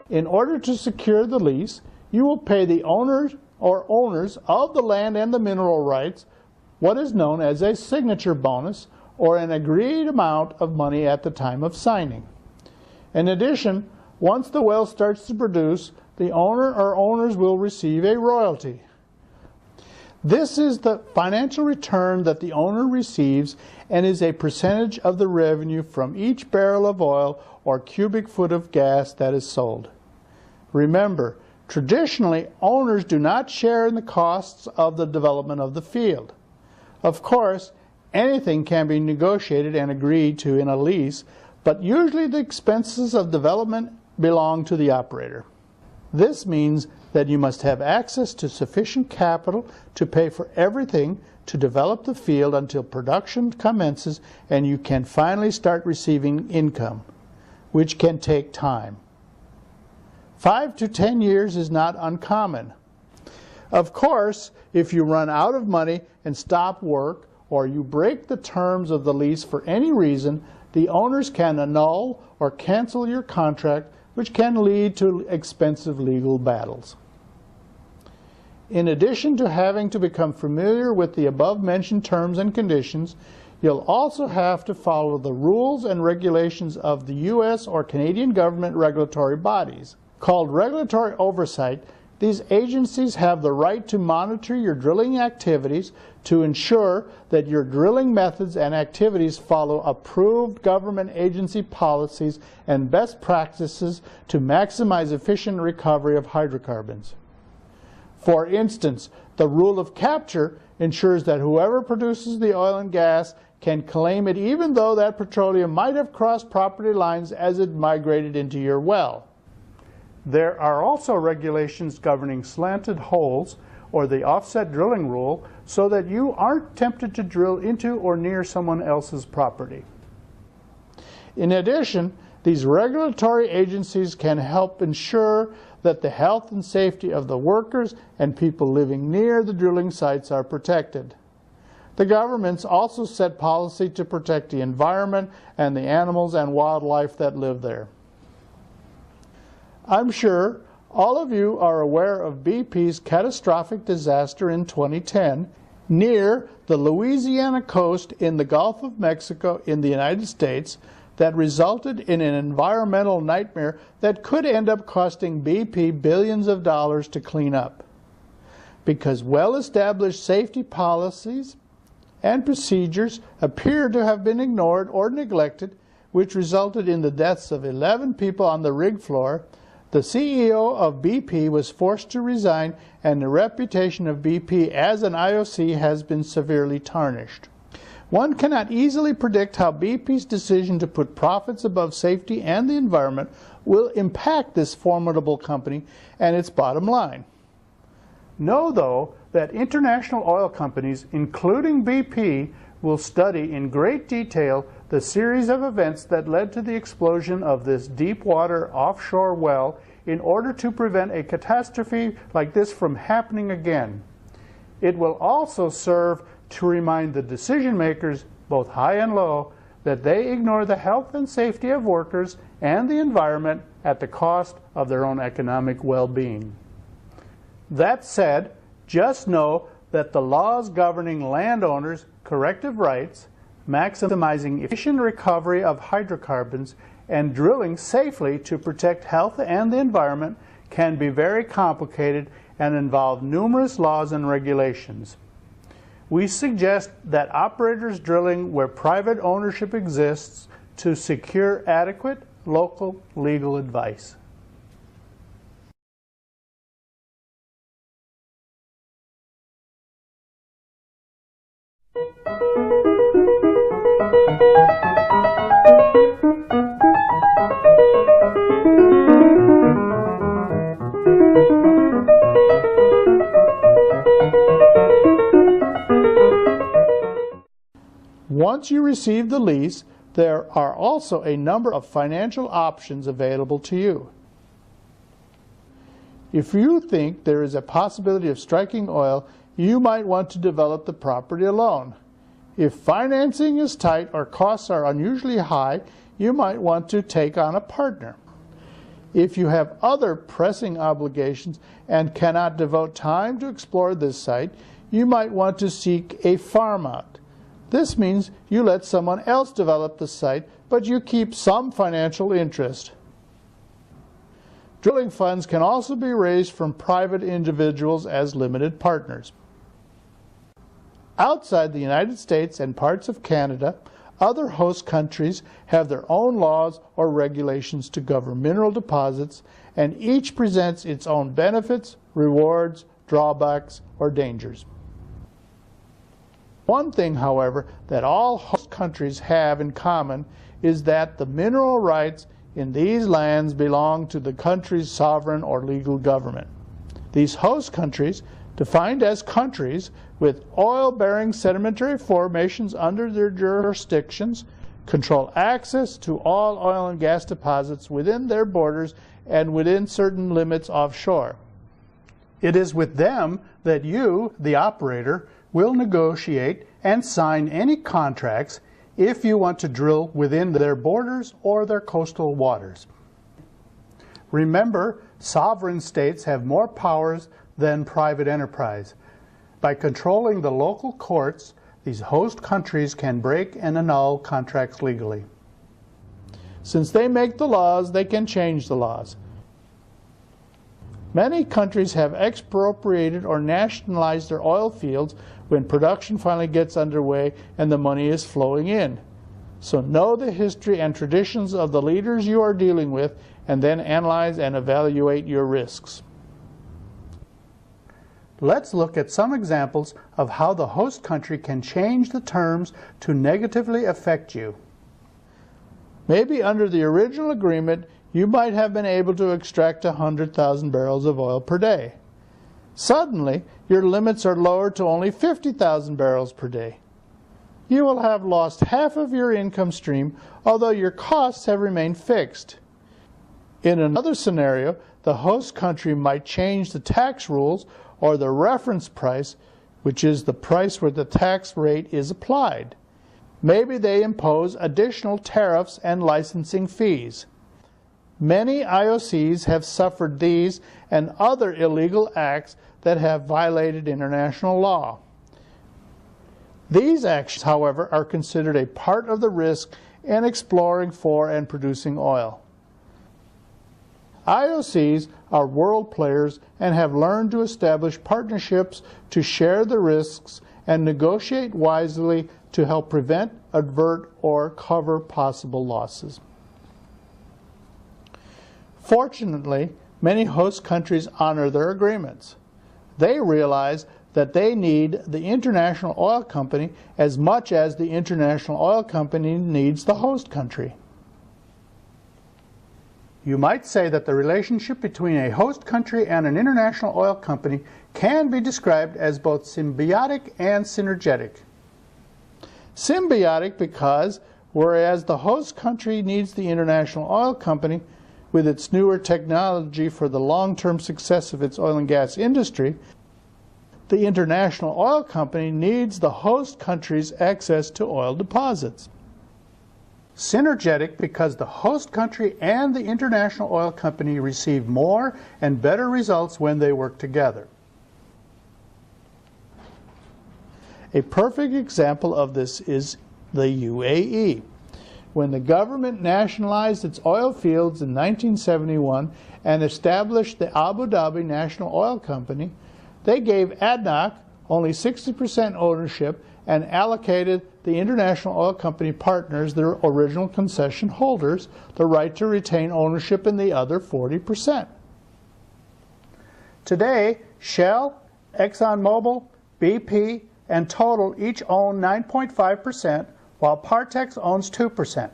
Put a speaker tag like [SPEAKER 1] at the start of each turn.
[SPEAKER 1] In order to secure the lease, you will pay the owners or owners of the land and the mineral rights what is known as a signature bonus, or an agreed amount of money at the time of signing. In addition, once the well starts to produce, the owner or owners will receive a royalty. This is the financial return that the owner receives and is a percentage of the revenue from each barrel of oil or cubic foot of gas that is sold. Remember, traditionally, owners do not share in the costs of the development of the field. Of course, anything can be negotiated and agreed to in a lease, but usually the expenses of development belong to the operator. This means that you must have access to sufficient capital to pay for everything to develop the field until production commences and you can finally start receiving income, which can take time. 5 to 10 years is not uncommon. Of course, if you run out of money and stop work, or you break the terms of the lease for any reason, the owners can annul or cancel your contract, which can lead to expensive legal battles. In addition to having to become familiar with the above-mentioned terms and conditions, you'll also have to follow the rules and regulations of the U.S. or Canadian government regulatory bodies. Called regulatory oversight, these agencies have the right to monitor your drilling activities to ensure that your drilling methods and activities follow approved government agency policies and best practices to maximize efficient recovery of hydrocarbons. For instance, the rule of capture ensures that whoever produces the oil and gas can claim it even though that petroleum might have crossed property lines as it migrated into your well. There are also regulations governing slanted holes, or the offset drilling rule, so that you aren't tempted to drill into or near someone else's property. In addition, these regulatory agencies can help ensure that the health and safety of the workers and people living near the drilling sites are protected. The governments also set policy to protect the environment and the animals and wildlife that live there. I'm sure all of you are aware of BP's catastrophic disaster in 2010 near the Louisiana coast in the Gulf of Mexico in the United States that resulted in an environmental nightmare that could end up costing BP billions of dollars to clean up. Because well-established safety policies and procedures appear to have been ignored or neglected, which resulted in the deaths of 11 people on the rig floor, the CEO of BP was forced to resign, and the reputation of BP as an IOC has been severely tarnished. One cannot easily predict how BP's decision to put profits above safety and the environment will impact this formidable company and its bottom line. Know, though, that international oil companies, including BP, will study in great detail the series of events that led to the explosion of this deep-water offshore well in order to prevent a catastrophe like this from happening again. It will also serve to remind the decision makers, both high and low, that they ignore the health and safety of workers and the environment at the cost of their own economic well-being. That said, just know that the laws governing landowners' corrective rights, maximizing efficient recovery of hydrocarbons, and drilling safely to protect health and the environment can be very complicated and involve numerous laws and regulations. We suggest that operators drilling where private ownership exists to secure adequate local legal advice. Once you receive the lease, there are also a number of financial options available to you. If you think there is a possibility of striking oil, you might want to develop the property alone. If financing is tight or costs are unusually high, you might want to take on a partner. If you have other pressing obligations and cannot devote time to explore this site, you might want to seek a farm out. This means you let someone else develop the site, but you keep some financial interest. Drilling funds can also be raised from private individuals as limited partners. Outside the United States and parts of Canada, other host countries have their own laws or regulations to govern mineral deposits, and each presents its own benefits, rewards, drawbacks, or dangers. One thing, however, that all host countries have in common is that the mineral rights in these lands belong to the country's sovereign or legal government. These host countries, defined as countries with oil-bearing sedimentary formations under their jurisdictions, control access to all oil and gas deposits within their borders and within certain limits offshore. It is with them that you, the operator, will negotiate and sign any contracts if you want to drill within their borders or their coastal waters. Remember, sovereign states have more powers than private enterprise. By controlling the local courts, these host countries can break and annul contracts legally. Since they make the laws, they can change the laws. Many countries have expropriated or nationalized their oil fields when production finally gets underway and the money is flowing in. So know the history and traditions of the leaders you are dealing with, and then analyze and evaluate your risks. Let's look at some examples of how the host country can change the terms to negatively affect you. Maybe under the original agreement, you might have been able to extract 100,000 barrels of oil per day. Suddenly, your limits are lowered to only 50,000 barrels per day. You will have lost half of your income stream, although your costs have remained fixed. In another scenario, the host country might change the tax rules or the reference price, which is the price where the tax rate is applied. Maybe they impose additional tariffs and licensing fees. Many IOCs have suffered these and other illegal acts that have violated international law. These actions, however, are considered a part of the risk in exploring for and producing oil. IOCs are world players and have learned to establish partnerships to share the risks and negotiate wisely to help prevent, avert, or cover possible losses. Fortunately, many host countries honor their agreements. They realize that they need the International Oil Company as much as the International Oil Company needs the host country. You might say that the relationship between a host country and an international oil company can be described as both symbiotic and synergetic. Symbiotic because, whereas the host country needs the International Oil Company with its newer technology for the long-term success of its oil and gas industry, the International Oil Company needs the host country's access to oil deposits. Synergetic because the host country and the International Oil Company receive more and better results when they work together. A perfect example of this is the UAE. When the government nationalized its oil fields in 1971 and established the Abu Dhabi National Oil Company, they gave ADNOC only 60% ownership and allocated the International Oil Company partners, their original concession holders, the right to retain ownership in the other 40%. Today, Shell, ExxonMobil, BP, and Total each own 9.5%, while Partex owns 2%.